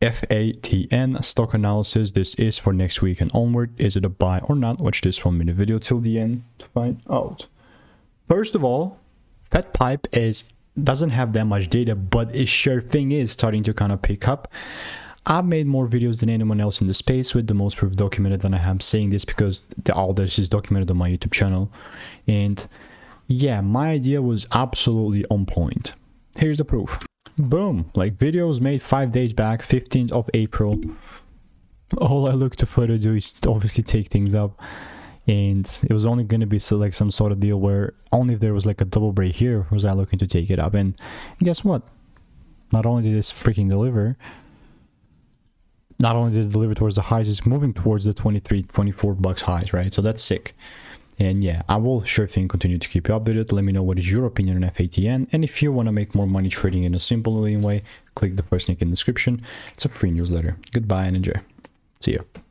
FATN stock analysis. This is for next week and onward. Is it a buy or not? Watch this 1 minute video till the end to find out. First of all, FatPipe doesn't have that much data, but it sure thing is starting to kind of pick up. I've made more videos than anyone else in the space with the most proof documented, and I am saying this because all this is documented on my YouTube channel. And yeah, my idea was absolutely on point. Here's the proof. Boom, like videos made 5 days back, 15th of April. All I look to further do is obviously take things up. And it was only going to be like some sort of deal where only if there was like a double break here was I looking to take it up. And guess what? Not only did this freaking deliver, not only did it deliver towards the highs, it's moving towards the 23, 24 bucks highs, right? So that's sick. And yeah, I will sure thing continue to keep you updated. Let me know what is your opinion on FATN. And if you want to make more money trading in a simple way, click the first link in the description. It's a free newsletter. Goodbye and enjoy. See you.